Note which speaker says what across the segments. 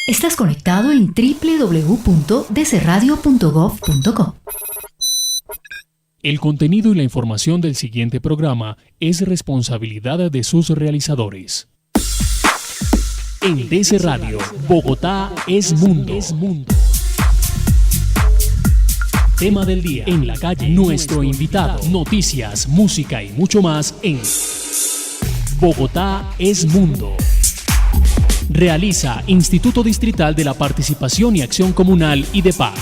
Speaker 1: Estás conectado en www.dcradio.gov.co.
Speaker 2: El contenido y la información del siguiente programa es responsabilidad de sus realizadores. En DC Radio, Bogotá es mundo. Tema del día, en la calle, nuestro invitado, noticias, música y mucho más en Bogotá es mundo. Realiza Instituto Distrital de la Participación y Acción Comunal IDEPAC.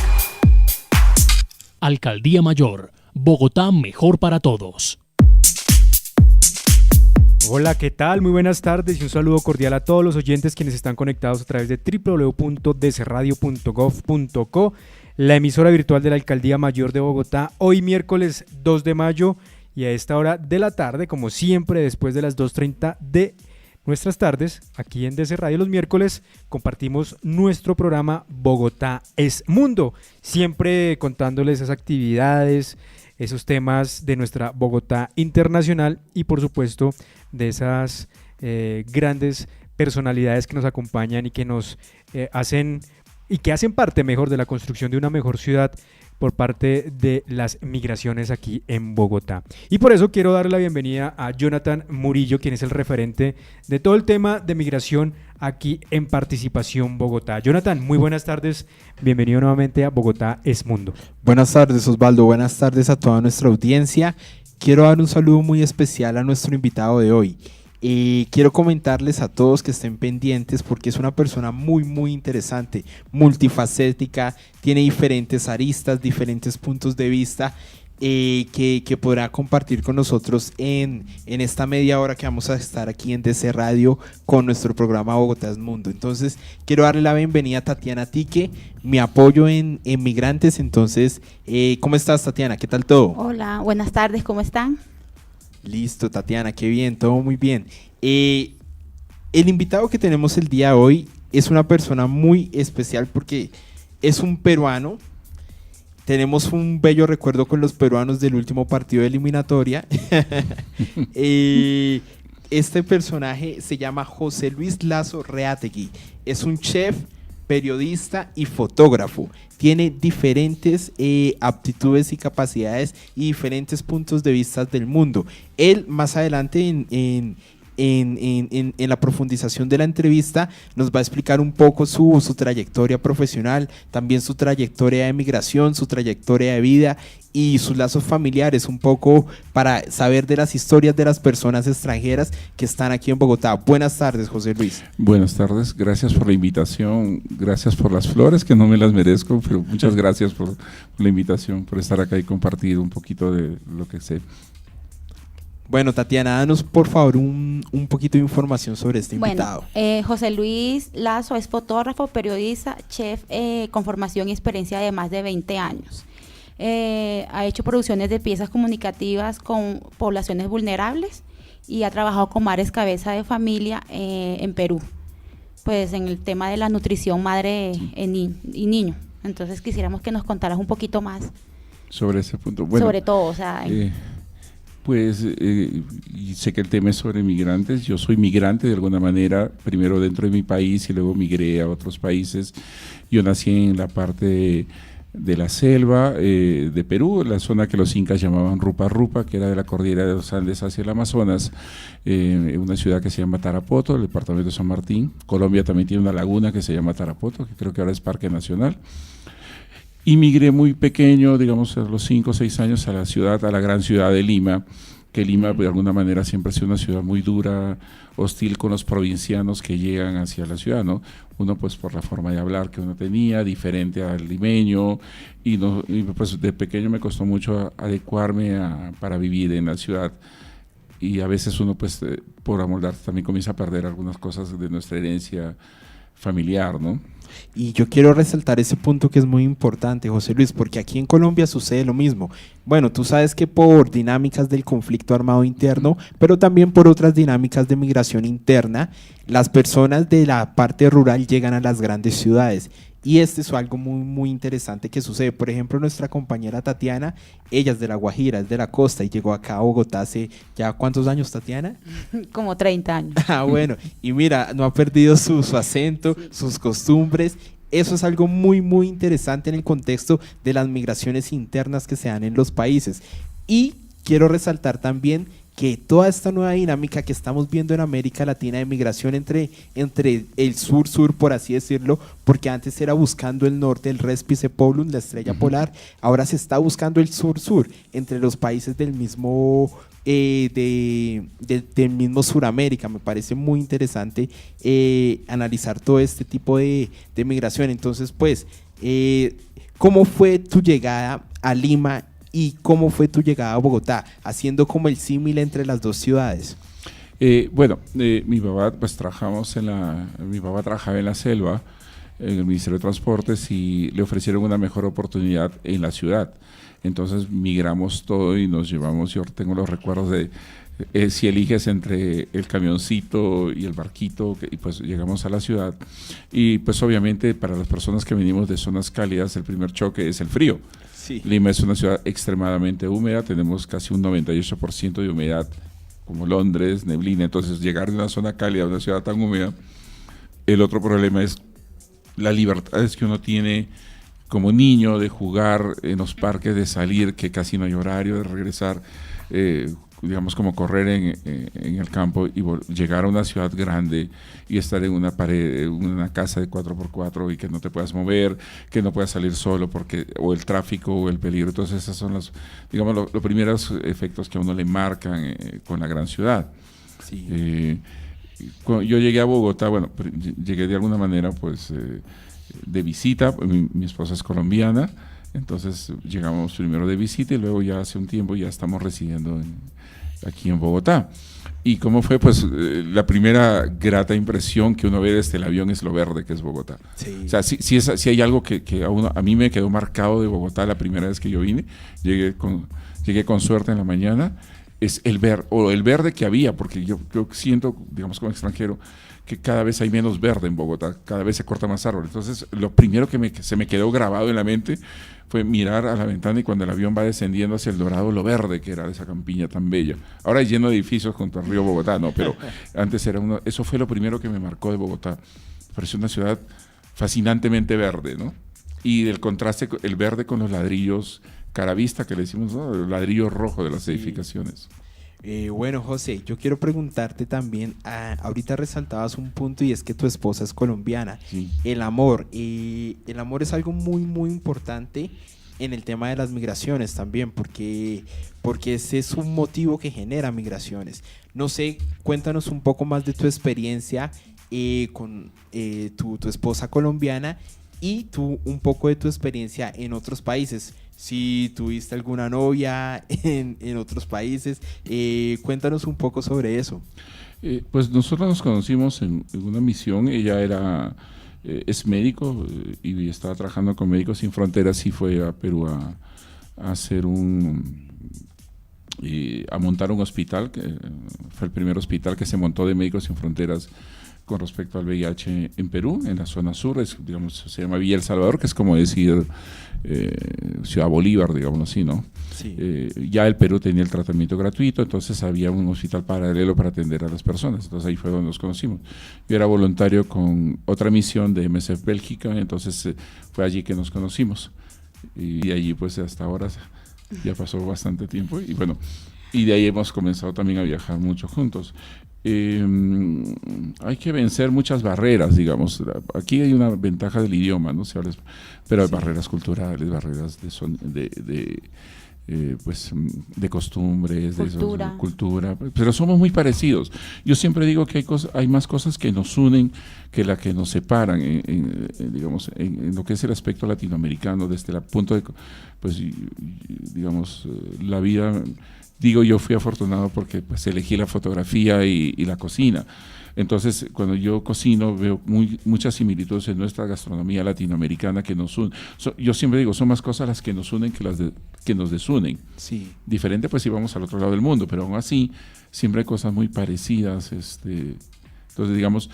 Speaker 2: Alcaldía Mayor, Bogotá mejor para todos.
Speaker 3: Hola, ¿qué tal? Muy buenas tardes y un saludo cordial a todos los oyentes quienes están conectados a través de www.dcradio.gov.co, la emisora virtual de la Alcaldía Mayor de Bogotá, hoy miércoles 2 de mayo y a esta hora de la tarde, como siempre después de las 2:30 de nuestras tardes, aquí en DC Radio los miércoles compartimos nuestro programa Bogotá es Mundo, siempre contándoles esas actividades, esos temas de nuestra Bogotá internacional y por supuesto de esas grandes personalidades que nos acompañan y que nos hacen parte mejor de la construcción de una mejor ciudad por parte de las migraciones aquí en Bogotá. Y por eso quiero darle la bienvenida a Jonathan Murillo, quien es el referente de todo el tema de migración aquí en Participación Bogotá. Jonathan, muy buenas tardes, bienvenido nuevamente a Bogotá es Mundo.
Speaker 4: Buenas tardes, Osvaldo, buenas tardes a toda nuestra audiencia. Quiero dar un saludo muy especial a nuestro invitado de hoy. Quiero comentarles a todos que estén pendientes porque es una persona muy interesante, multifacética, tiene diferentes aristas, diferentes puntos de vista que podrá compartir con nosotros en esta media hora que vamos a estar aquí en DC Radio con nuestro programa Bogotá es Mundo. Entonces quiero darle la bienvenida a Tatiana Tique, mi apoyo en Migrantes. Entonces, ¿cómo estás, Tatiana? ¿Qué tal todo?
Speaker 5: Hola, buenas tardes, ¿cómo están?
Speaker 4: Listo, Tatiana, qué bien, todo muy bien. El invitado que tenemos el día de hoy es una persona muy especial porque es un peruano. Tenemos un bello recuerdo con los peruanos del último partido de eliminatoria. Este personaje se llama José Luis Lazo Reategui. Es un chef, periodista y fotógrafo. Tiene diferentes aptitudes y capacidades y diferentes puntos de vista del mundo. Él más adelante en la profundización de la entrevista nos va a explicar un poco su trayectoria profesional, también su trayectoria de migración, su trayectoria de vida y sus lazos familiares, un poco para saber de las historias de las personas extranjeras que están aquí en Bogotá. Buenas tardes, José Luis.
Speaker 6: Buenas tardes, gracias por la invitación, gracias por las flores que no me las merezco, pero muchas gracias por la invitación, por estar acá y compartir un poquito de lo que sé.
Speaker 4: Bueno, Tatiana, danos por favor un poquito de información sobre este invitado.
Speaker 5: José Luis Lazo es fotógrafo, periodista, chef con formación y experiencia de más de 20 años. Ha hecho producciones de piezas comunicativas con poblaciones vulnerables y ha trabajado con madres cabeza de familia en Perú, pues en el tema de la nutrición madre y niño. Entonces quisiéramos que nos contaras un poquito más
Speaker 6: sobre ese punto. Bueno,
Speaker 5: sobre todo, o sea…
Speaker 6: y sé que el tema es sobre migrantes. Yo soy migrante de alguna manera, primero dentro de mi país y luego migré a otros países. Yo nací en la parte de la selva de Perú, la zona que los incas llamaban Rupa Rupa, que era de la cordillera de los Andes hacia el Amazonas, una ciudad que se llama Tarapoto, el departamento de San Martín. Colombia también tiene una laguna que se llama Tarapoto, que creo que ahora es Parque Nacional. Y migré muy pequeño, digamos a los 5 o 6 años a la gran ciudad de Lima, que Lima de alguna manera siempre ha sido una ciudad muy dura, hostil con los provincianos que llegan hacia la ciudad, ¿no? Uno pues por la forma de hablar que uno tenía, diferente al limeño, y pues de pequeño me costó mucho adecuarme para vivir en la ciudad. Y a veces uno pues por amoldarse también comienza a perder algunas cosas de nuestra herencia familiar, ¿no?
Speaker 4: Y yo quiero resaltar ese punto que es muy importante, José Luis, porque aquí en Colombia sucede lo mismo. Bueno, tú sabes que por dinámicas del conflicto armado interno, pero también por otras dinámicas de migración interna, las personas de la parte rural llegan a las grandes ciudades Y este es algo muy, muy interesante que sucede. Por ejemplo, nuestra compañera Tatiana, ella es de La Guajira, es de la costa y llegó acá a Bogotá hace ya ¿cuántos años, Tatiana?
Speaker 5: Como 30 años.
Speaker 4: Ah, bueno, y mira, no ha perdido su acento, sus costumbres. Eso es algo muy, muy interesante en el contexto de las migraciones internas que se dan en los países. Y quiero resaltar también que toda esta nueva dinámica que estamos viendo en América Latina de migración entre el sur-sur, por así decirlo, porque antes era buscando el norte, el Respice Polum, la estrella polar, ahora se está buscando el sur-sur, entre los países del mismo del mismo Suramérica. Me parece muy interesante analizar todo este tipo de migración. Entonces, pues, ¿cómo fue tu llegada a Lima y cómo fue tu llegada a Bogotá, haciendo como el símil entre las dos ciudades?
Speaker 6: Mi papá, pues mi papá trabajaba en la selva, en el Ministerio de Transportes, y le ofrecieron una mejor oportunidad en la ciudad. Entonces migramos todo y nos llevamos. Yo tengo los recuerdos de si eliges entre el camioncito y el barquito, y pues llegamos a la ciudad. Y pues obviamente para las personas que venimos de zonas cálidas, el primer choque es el frío.
Speaker 4: Sí.
Speaker 6: Lima es una ciudad extremadamente húmeda, tenemos casi un 98% de humedad, como Londres, neblina. Entonces llegar de una zona cálida a una ciudad tan húmeda. El otro problema es la libertad que uno tiene como niño de jugar en los parques, de salir, que casi no hay horario, de regresar, digamos, como correr en el campo y llegar a una ciudad grande y estar en una pared, una casa de 4x4 y que no te puedas mover, que no puedas salir solo o el tráfico o el peligro. Entonces esos son los primeros efectos que a uno le marcan con la gran ciudad.
Speaker 4: Sí.
Speaker 6: Cuando yo llegué a Bogotá, llegué de alguna manera pues de visita. Mi esposa es colombiana, entonces llegamos primero de visita y luego ya hace un tiempo ya estamos residiendo aquí en Bogotá. ¿Y cómo fue? Pues la primera grata impresión que uno ve desde el avión es lo verde que es Bogotá.
Speaker 4: Sí.
Speaker 6: O sea, sí hay algo que a mí me quedó marcado de Bogotá la primera vez que yo vine. Llegué con suerte en la mañana. Es el verde que había, porque yo siento, digamos, como extranjero, que cada vez hay menos verde en Bogotá, cada vez se corta más árbol. Entonces, lo primero que se me quedó grabado en la mente fue mirar a la ventana y cuando el avión va descendiendo hacia el Dorado, lo verde que era esa campiña tan bella. Ahora hay lleno de edificios junto al río Bogotá, ¿no? Pero antes eso fue lo primero que me marcó de Bogotá. Pareció una ciudad fascinantemente verde, ¿no? Y el contraste, el verde con los ladrillos caravista que le decimos, ¿no? El ladrillo rojo de las edificaciones.
Speaker 4: Bueno, José, yo quiero preguntarte también, ahorita resaltabas un punto y es que tu esposa es colombiana.
Speaker 6: Sí.
Speaker 4: El amor es algo muy, muy importante en el tema de las migraciones también, porque ese es un motivo que genera migraciones. No sé, cuéntanos un poco más de tu experiencia con tu esposa colombiana y tú un poco de tu experiencia en otros países. Si tuviste alguna novia en otros países, cuéntanos un poco sobre eso.
Speaker 6: Pues nosotros nos conocimos en una misión. Ella es médico y estaba trabajando con Médicos Sin Fronteras y fue a Perú a montar un hospital, que fue el primer hospital que se montó de Médicos Sin Fronteras con respecto al VIH en Perú, en la zona sur. Se llama Villa El Salvador, que es como decir Ciudad Bolívar, digamos así, ¿no?
Speaker 4: Sí.
Speaker 6: Ya el Perú tenía el tratamiento gratuito, entonces había un hospital paralelo para atender a las personas. Entonces ahí fue donde nos conocimos. Yo era voluntario con otra misión de MSF Bélgica, entonces fue allí que nos conocimos. Y allí pues hasta ahora ya pasó bastante tiempo y de ahí hemos comenzado también a viajar mucho juntos. Hay que vencer muchas barreras, digamos. Aquí hay una ventaja del idioma, ¿no? Pero hay barreras culturales, barreras de costumbres, cultura, pero somos muy parecidos. Yo siempre digo que hay más cosas que nos unen que las que nos separan, digamos, en lo que es el aspecto latinoamericano, desde el punto de, pues, digamos, la vida. Digo, yo fui afortunado porque pues elegí la fotografía y la cocina. Entonces, cuando yo cocino, veo muchas similitudes en nuestra gastronomía latinoamericana que nos unen. Yo siempre digo, son más cosas las que nos unen que las que nos desunen.
Speaker 4: Sí.
Speaker 6: Diferente, pues, si vamos al otro lado del mundo, pero aún así, siempre hay cosas muy parecidas Entonces, digamos,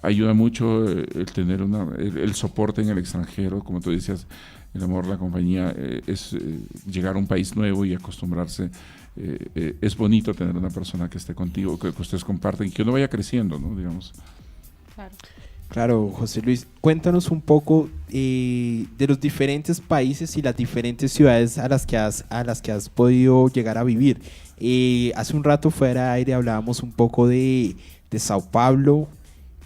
Speaker 6: ayuda mucho el tener el soporte en el extranjero, como tú decías, el amor a la compañía, es llegar a un país nuevo y acostumbrarse. Es bonito tener una persona que esté contigo, que ustedes comparten y que uno vaya creciendo, ¿no? Digamos.
Speaker 5: Claro.
Speaker 4: Claro, José Luis, cuéntanos un poco de los diferentes países y las diferentes ciudades a las que has podido llegar a vivir. Hace un rato fuera de aire hablábamos un poco de Sao Paulo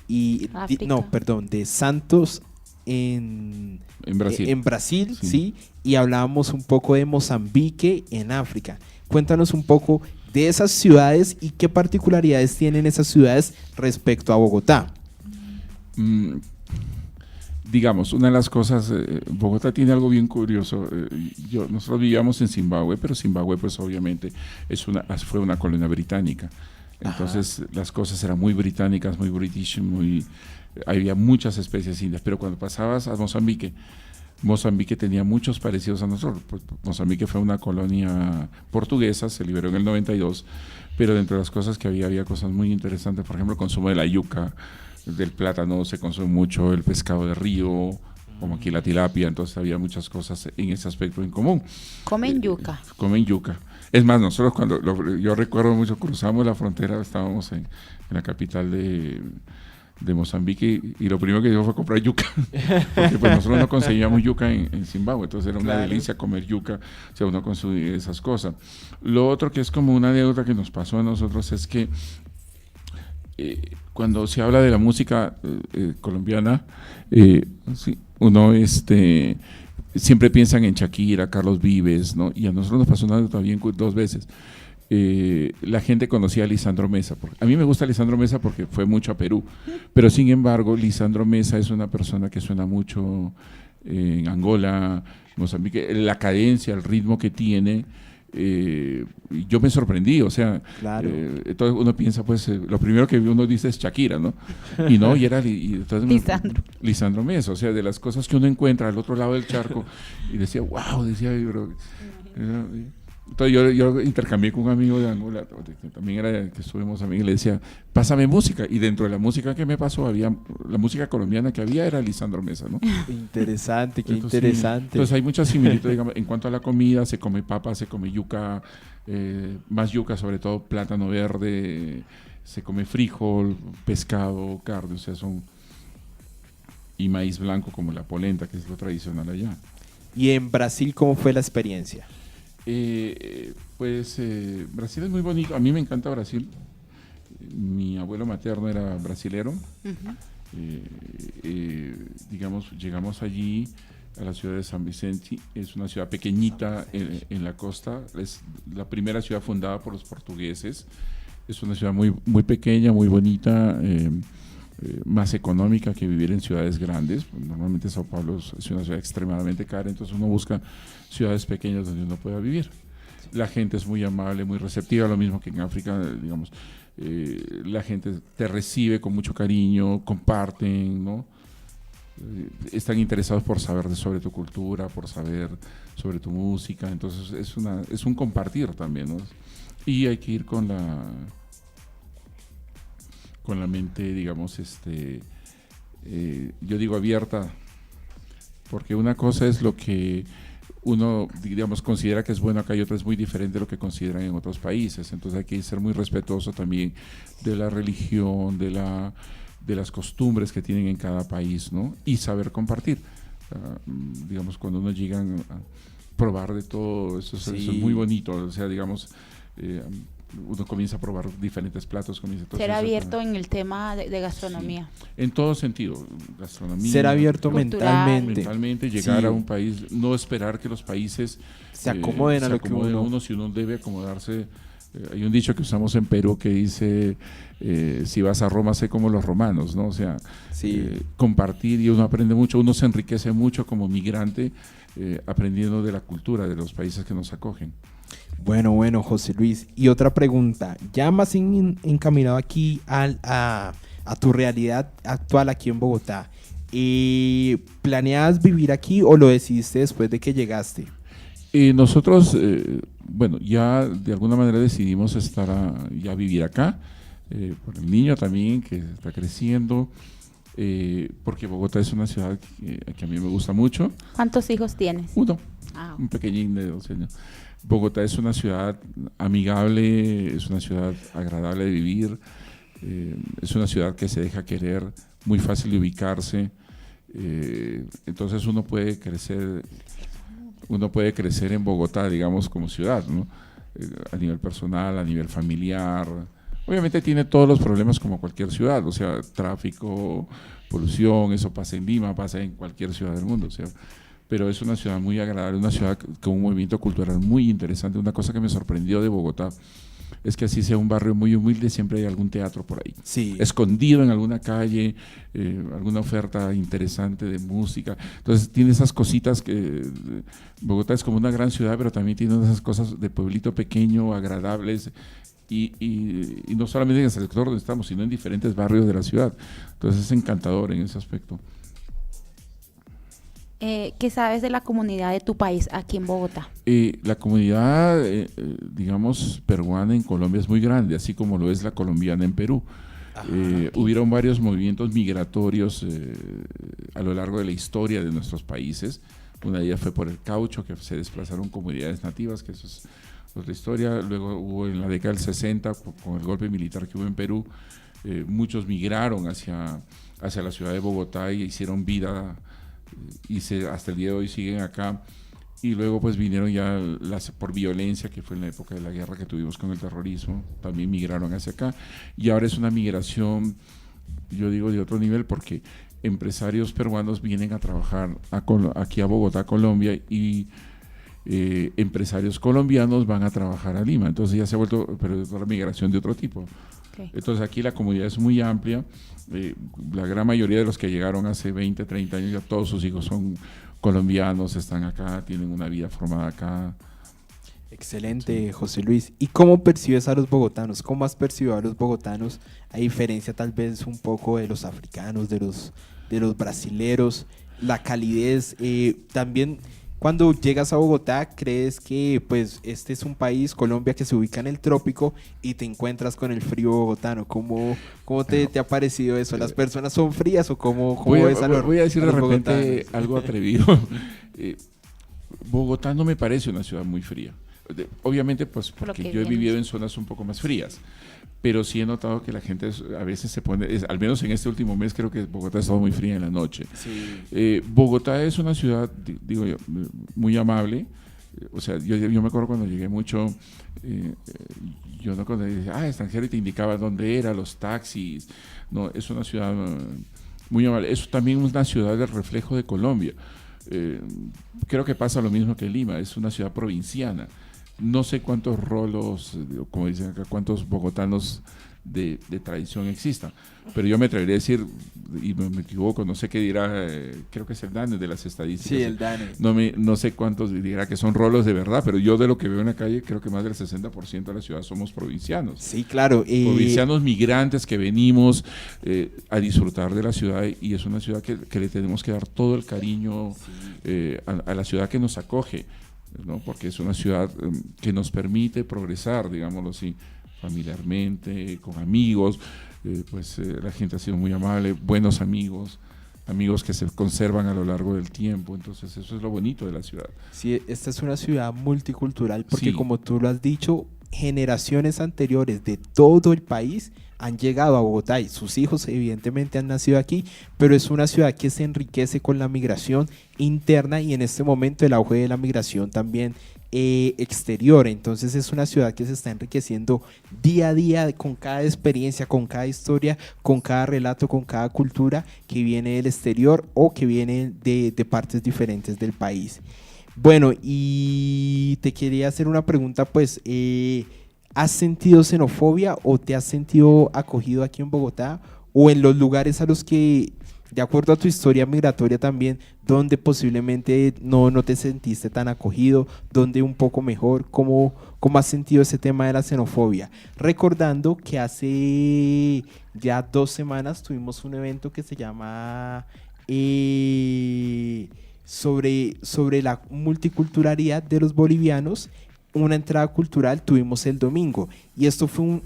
Speaker 4: de Santos en
Speaker 6: Brasil.
Speaker 4: En Brasil,
Speaker 6: Sí.
Speaker 4: sí, y hablábamos un poco de Mozambique en África. Cuéntanos un poco de esas ciudades y qué particularidades tienen esas ciudades respecto a Bogotá.
Speaker 6: Digamos, una de las cosas, Bogotá tiene algo bien curioso. Nosotros vivíamos en Zimbabue, pero Zimbabue pues obviamente fue una colonia británica. Entonces las cosas eran muy británicas, muy british, había muchas especies indias, pero cuando pasabas a Mozambique tenía muchos parecidos a nosotros. Pues, Mozambique fue una colonia portuguesa, se liberó en el 92, pero dentro de las cosas que había cosas muy interesantes, por ejemplo, el consumo de la yuca, del plátano, se consume mucho el pescado de río, como aquí la tilapia, entonces había muchas cosas en ese aspecto en común.
Speaker 5: Comen yuca.
Speaker 6: Comen yuca. Es más, nosotros yo recuerdo mucho, cruzamos la frontera, estábamos en la capital de Mozambique y lo primero que hicimos fue comprar yuca, porque pues nosotros no conseguíamos yuca en Zimbabue, entonces era una delicia comer yuca, o sea, uno consumía esas cosas. Lo otro que es como una anécdota que nos pasó a nosotros es que cuando se habla de la música colombiana, sí, uno siempre piensan en Shakira, Carlos Vives, ¿no? Y a nosotros nos pasó una anécdota bien 2 veces. La gente conocía a Lisandro Mesa. A mí me gusta Lisandro Mesa porque fue mucho a Perú, pero sin embargo Lisandro Mesa es una persona que suena mucho en Angola, Mozambique, la cadencia, el ritmo que tiene. Yo me sorprendí, o sea,
Speaker 4: Claro.
Speaker 6: entonces uno piensa, pues, lo primero que uno dice es Shakira, ¿no? Y no, y era entonces Lisandro Mesa, o sea, de las cosas que uno encuentra al otro lado del charco, y decía, wow, decía, bro. Entonces yo intercambié con un amigo de Angola, que también era que estuvimos amigos, y le decía, pásame música, y dentro de la música que me pasó, la música colombiana que había era Lisandro Mesa, ¿no?
Speaker 4: Interesante, qué
Speaker 6: Entonces,
Speaker 4: interesante.
Speaker 6: Entonces hay muchas similitudes, digamos, en cuanto a la comida, se come papa, se come yuca, más yuca, sobre todo plátano verde, se come frijol, pescado, carne, o sea, y maíz blanco como la polenta, que es lo tradicional allá.
Speaker 4: ¿Y en Brasil cómo fue la experiencia?
Speaker 6: Brasil es muy bonito, a mí me encanta Brasil. Mi abuelo materno era brasilero. Digamos, llegamos allí a la ciudad de San Vicente, es una ciudad pequeñita en la costa, es la primera ciudad fundada por los portugueses, es una ciudad muy, muy pequeña, muy bonita, más económica que vivir en ciudades grandes. Normalmente Sao Paulo es una ciudad extremadamente cara, entonces uno busca ciudades pequeñas donde uno pueda vivir. La gente es muy amable, muy receptiva, lo mismo que en África, digamos. La gente te recibe con mucho cariño, comparten, ¿no? Están interesados por saber sobre tu cultura, por saber sobre tu música, entonces es un compartir también, ¿no? Y hay que ir con la mente, digamos, yo digo abierta, porque una cosa es lo que uno, digamos, considera que es bueno acá y otra es muy diferente de lo que consideran en otros países, entonces hay que ser muy respetuoso también de la religión, de las costumbres que tienen en cada país, ¿no? Y saber compartir. Digamos, cuando uno llega a probar de todo, eso es muy bonito, o sea, digamos, uno comienza a probar diferentes platos.
Speaker 5: Ser abierto en el tema de gastronomía.
Speaker 6: Sí, en todo sentido, gastronomía.
Speaker 4: Ser abierto
Speaker 5: cultural.
Speaker 6: mentalmente, llegar
Speaker 4: Sí.
Speaker 6: a un país, no esperar que los países
Speaker 4: Se acomoden a lo que uno...
Speaker 6: si uno debe acomodarse. Hay un dicho que usamos en Perú que dice, si vas a Roma, sé como los romanos, ¿no? O sea, compartir, y uno aprende mucho, uno se enriquece mucho como migrante, aprendiendo de la cultura de los países que nos acogen.
Speaker 4: Bueno, José Luis. Y otra pregunta, ya más encaminado aquí a tu realidad actual aquí en Bogotá. ¿Planeas vivir aquí o lo decidiste después de que llegaste?
Speaker 6: Nosotros, ya de alguna manera decidimos ya vivir acá. por el niño también que está creciendo, porque Bogotá es una ciudad que a mí me gusta mucho.
Speaker 5: ¿Cuántos hijos tienes?
Speaker 6: Uno,
Speaker 5: Ah,
Speaker 6: un pequeñín de 12 años. Bogotá es una ciudad amigable, es una ciudad agradable de vivir, es una ciudad que se deja querer, muy fácil de ubicarse, entonces uno puede crecer en Bogotá, digamos, como ciudad, ¿no? A nivel personal, a nivel familiar. Obviamente tiene todos los problemas como cualquier ciudad, o sea, tráfico, polución, eso pasa en Lima, pasa en cualquier ciudad del mundo, o sea, pero es una ciudad muy agradable, una ciudad con un movimiento cultural muy interesante. Una cosa que me sorprendió de Bogotá es que así sea un barrio muy humilde, siempre hay algún teatro por ahí,
Speaker 4: Sí.
Speaker 6: escondido en alguna calle, alguna oferta interesante de música. Entonces tiene esas cositas que Bogotá es como una gran ciudad, pero también tiene esas cosas de pueblito pequeño, agradables, y no solamente en el sector donde estamos, sino en diferentes barrios de la ciudad. Entonces es encantador en ese aspecto.
Speaker 5: ¿qué sabes de la comunidad de tu país aquí en Bogotá?
Speaker 6: La comunidad, digamos, peruana en Colombia es muy grande, así como lo es la colombiana en Perú. Hubieron varios movimientos migratorios a lo largo de la historia de nuestros países. Una de ellas fue por el caucho, que se desplazaron comunidades nativas, que eso es otra historia. Luego hubo en la década del 60, con el golpe militar que hubo en Perú, muchos migraron hacia la ciudad de Bogotá y hicieron vida, hasta el día de hoy siguen acá. Y luego pues vinieron ya por violencia, que fue en la época de la guerra que tuvimos con el terrorismo, también migraron hacia acá. Y ahora es una migración, yo digo, de otro nivel, porque empresarios peruanos vienen a trabajar aquí a Bogotá, Colombia, y empresarios colombianos van a trabajar a Lima. Entonces ya se ha vuelto, pero es una migración de otro tipo.
Speaker 5: Okay.
Speaker 6: Entonces aquí la comunidad es muy amplia. La gran mayoría de los que llegaron hace 20, 30 años, ya todos sus hijos son colombianos, están acá, tienen una vida formada acá.
Speaker 4: Excelente,
Speaker 6: Sí.
Speaker 4: José Luis. ¿Y cómo percibes a los bogotanos? ¿Cómo has percibido a los bogotanos, a diferencia tal vez un poco de los africanos, de los brasileros, la calidez? También cuando llegas a Bogotá, ¿crees que pues este es un país, Colombia, que se ubica en el trópico y te encuentras con el frío bogotano? ¿Cómo te ha parecido eso? ¿Las personas son frías o cómo ves a los
Speaker 6: voy a decir
Speaker 4: a
Speaker 6: de
Speaker 4: los
Speaker 6: repente
Speaker 4: bogotanos?
Speaker 6: algo atrevido. Bogotá no me parece una ciudad muy fría. Obviamente, pues
Speaker 5: Por lo
Speaker 6: porque
Speaker 5: que
Speaker 6: yo he
Speaker 5: vienes.
Speaker 6: vivido en zonas un poco más frías, pero sí he notado que la gente a veces se pone, al menos en este último mes, creo que Bogotá ha estado muy fría en la noche.
Speaker 4: Sí.
Speaker 6: Bogotá es una ciudad, digo yo, muy amable. O sea, yo me acuerdo cuando llegué mucho, yo no cuando decía, extranjero, y te indicaba dónde era, los taxis. No, es una ciudad muy amable. Es también una ciudad del reflejo de Colombia. Creo que pasa lo mismo que Lima, es una ciudad provinciana. No sé cuántos rolos, como dicen acá, cuántos bogotanos de tradición existan, pero yo me atrevería a decir, y me equivoco, no sé qué dirá, creo que es el DANE de las estadísticas.
Speaker 4: Sí, el DANE.
Speaker 6: No sé cuántos dirá que son rolos de verdad, pero yo de lo que veo en la calle, creo que más del 60% de la ciudad somos provincianos.
Speaker 4: Sí, claro.
Speaker 6: Provincianos migrantes que venimos a disfrutar de la ciudad, y es una ciudad que le tenemos que dar todo el cariño a la ciudad que nos acoge, ¿no? Porque es una ciudad que nos permite progresar, digámoslo así, familiarmente, con amigos. La gente ha sido muy amable, buenos amigos que se conservan a lo largo del tiempo. Entonces eso es lo bonito de la ciudad.
Speaker 4: Sí, esta es una ciudad multicultural porque
Speaker 6: Sí.
Speaker 4: como tú lo has dicho, generaciones anteriores de todo el país han llegado a Bogotá y sus hijos evidentemente han nacido aquí, pero es una ciudad que se enriquece con la migración interna y en este momento el auge de la migración también exterior. Entonces es una ciudad que se está enriqueciendo día a día con cada experiencia, con cada historia, con cada relato, con cada cultura que viene del exterior o que viene de partes diferentes del país. Bueno, y te quería hacer una pregunta, pues, ¿has sentido xenofobia o te has sentido acogido aquí en Bogotá o en los lugares a los que, de acuerdo a tu historia migratoria también, donde posiblemente no te sentiste tan acogido, donde un poco mejor? ¿Cómo has sentido ese tema de la xenofobia? Recordando que hace ya 2 semanas tuvimos un evento que se llama sobre la multiculturalidad de los bolivianos una entrada cultural tuvimos el domingo, y esto fue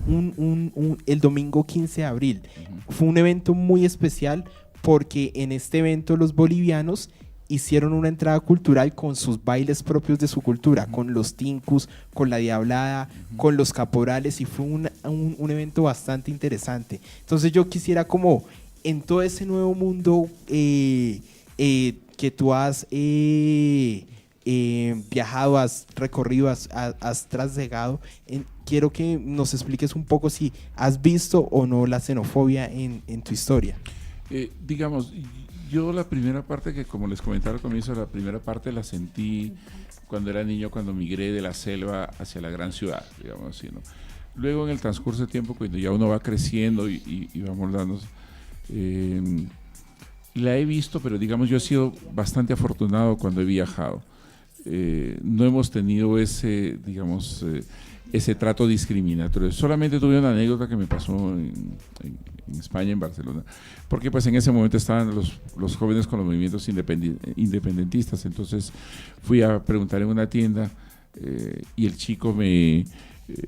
Speaker 4: el domingo 15 de abril. Fue un evento muy especial porque en este evento los bolivianos hicieron una entrada cultural con sus bailes propios de su cultura, con los tincus, con la diablada, con los caporales, y fue un evento bastante interesante. Entonces yo quisiera, como en todo ese nuevo mundo que tú has viajado, has recorrido, has trasegado, quiero que nos expliques un poco si has visto o no la xenofobia en tu historia.
Speaker 6: Digamos, yo la primera parte, que como les comentaba al comienzo, la primera parte la sentí cuando era niño, cuando migré de la selva hacia la gran ciudad, digamos así, ¿no? Luego, en el transcurso del tiempo, cuando ya uno va creciendo y va moldándose, la he visto, pero digamos, yo he sido bastante afortunado cuando he viajado. No hemos tenido ese, digamos, ese trato discriminatorio. Solamente tuve una anécdota que me pasó en España, en Barcelona, porque pues en ese momento estaban los jóvenes con los movimientos independentistas. Entonces fui a preguntar en una tienda y el chico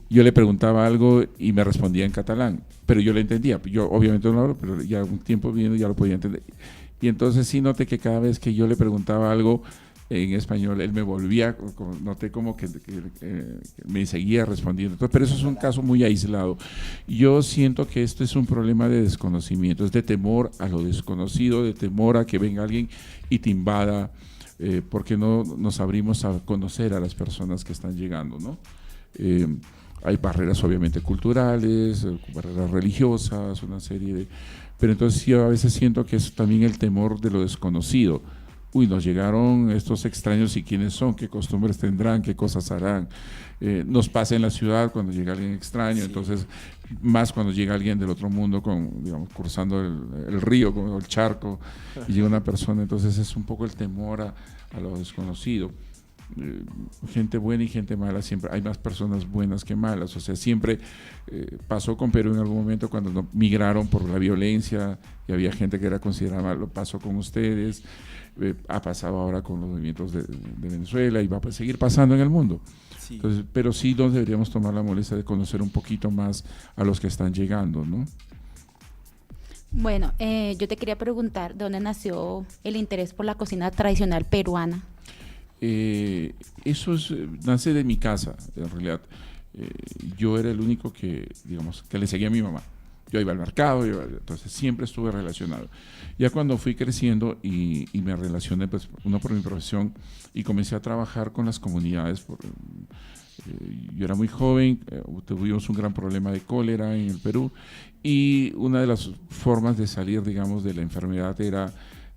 Speaker 6: yo le preguntaba algo y me respondía en catalán, pero yo le entendía. Yo obviamente no lo hablo, pero ya un tiempo viendo ya lo podía entender. Y entonces sí noté que cada vez que yo le preguntaba algo en español, él me volvía, noté como que me seguía respondiendo. Entonces, pero eso es un caso muy aislado. Yo siento que esto es un problema de desconocimiento, es de temor a lo desconocido, de temor a que venga alguien y te invada, porque no nos abrimos a conocer a las personas que están llegando, ¿no? Hay barreras obviamente culturales, barreras religiosas, una serie de... Pero entonces yo a veces siento que es también el temor de lo desconocido. Uy, nos llegaron estos extraños, y quiénes son, qué costumbres tendrán, qué cosas harán. Nos pasa en la ciudad cuando llega alguien extraño, sí. Entonces más cuando llega alguien del otro mundo, digamos, cruzando el río, como el charco, y llega una persona. Entonces es un poco el temor a lo desconocido. Gente buena y gente mala, siempre hay más personas buenas que malas. O sea, siempre pasó con Perú en algún momento cuando migraron por la violencia y había gente que era considerada malo. Pasó con ustedes, ha pasado ahora con los movimientos de Venezuela, y va a seguir pasando en el mundo. Sí. Entonces, pero sí nos deberíamos tomar la molestia de conocer un poquito más a los que están llegando, ¿no?
Speaker 5: Bueno, yo te quería preguntar, ¿de dónde nació el interés por la cocina tradicional peruana?
Speaker 6: Eso nace de mi casa, en realidad. Yo era el único que, digamos, que le seguía a mi mamá. Yo iba al mercado, entonces siempre estuve relacionado. Ya cuando fui creciendo y me relacioné, pues, uno por mi profesión, y comencé a trabajar con las comunidades. Yo era muy joven, tuvimos un gran problema de cólera en el Perú, y una de las formas de salir, digamos, de la enfermedad era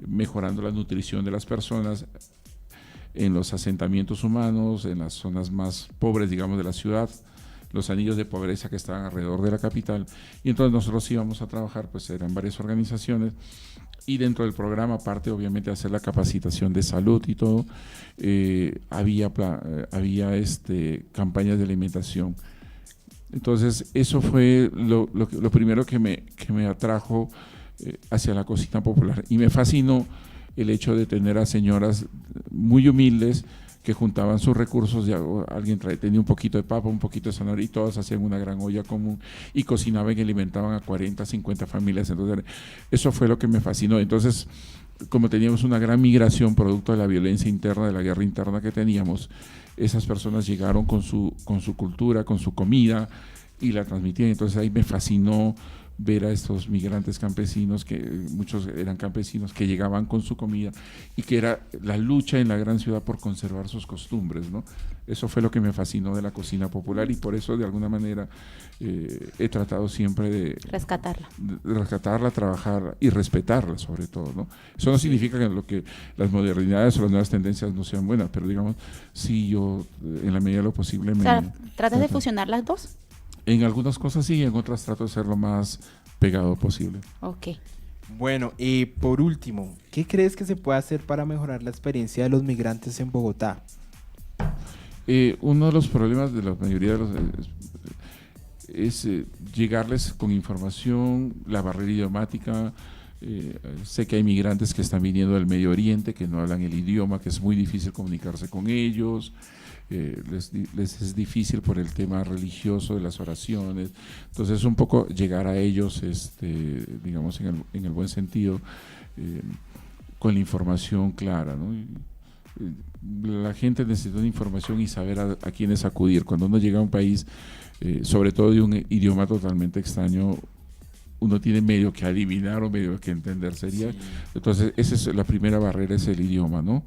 Speaker 6: mejorando la nutrición de las personas en los asentamientos humanos, en las zonas más pobres, digamos, de la ciudad, los anillos de pobreza que estaban alrededor de la capital. Y entonces nosotros íbamos a trabajar, pues eran varias organizaciones, y dentro del programa, aparte obviamente de hacer la capacitación de salud y todo, había campañas de alimentación. Entonces eso fue lo primero que me atrajo hacia la cocina popular, y me fascinó el hecho de tener a señoras muy humildes que juntaban sus recursos. Alguien tenía un poquito de papa, un poquito de zanahoria, y todos hacían una gran olla común y cocinaban y alimentaban a 40, 50 familias. Entonces eso fue lo que me fascinó. Entonces, como teníamos una gran migración producto de la violencia interna, de la guerra interna que teníamos, esas personas llegaron con su cultura, con su comida, y la transmitían. Entonces ahí me fascinó ver a estos migrantes campesinos, que muchos eran campesinos, que llegaban con su comida, y que era la lucha en la gran ciudad por conservar sus costumbres, ¿no? Eso fue lo que me fascinó de la cocina popular, y por eso de alguna manera he tratado siempre de rescatarla, trabajar y respetarla sobre todo, ¿no? Eso no significa que las modernidades o las nuevas tendencias no sean buenas, pero digamos, sí, yo en la medida de lo posible
Speaker 5: ¿tratas de fusionar las dos?
Speaker 6: En algunas cosas sí, en otras trato de ser lo más pegado posible.
Speaker 5: Ok.
Speaker 4: Bueno, por último, ¿qué crees que se puede hacer para mejorar la experiencia de los migrantes en Bogotá?
Speaker 6: Uno de los problemas de la mayoría de los es llegarles con información, la barrera idiomática, Sé que hay migrantes que están viniendo del Medio Oriente, que no hablan el idioma, que es muy difícil comunicarse con ellos, les es difícil por el tema religioso de las oraciones. Entonces, un poco llegar a ellos, digamos, en el buen sentido, con la información clara, ¿no? La gente necesita una información y saber a quiénes acudir. Cuando uno llega a un país, sobre todo de un idioma totalmente extraño, uno tiene medio que adivinar o medio que entender sería. Sí. Entonces, esa es la primera barrera, es el idioma, ¿no?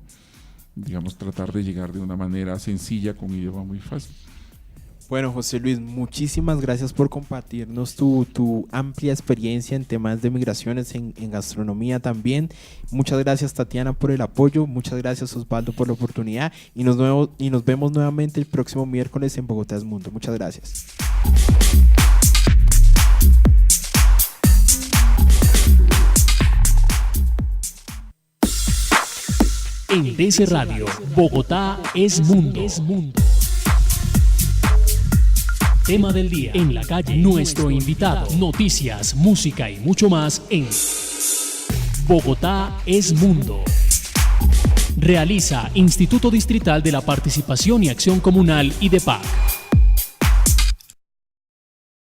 Speaker 6: Digamos, tratar de llegar de una manera sencilla con un idioma muy fácil.
Speaker 4: Bueno, José Luis, muchísimas gracias por compartirnos tu amplia experiencia en temas de migraciones, en gastronomía también. Muchas gracias, Tatiana, por el apoyo. Muchas gracias, Osvaldo, por la oportunidad. Y nos vemos nuevamente el próximo miércoles en Bogotá es Mundo. Muchas gracias.
Speaker 2: En DC Radio, Bogotá es Mundo. Tema del día, en la calle, nuestro invitado, noticias, música y mucho más en Bogotá es Mundo. Realiza Instituto Distrital de la Participación y Acción Comunal, IDEPAC.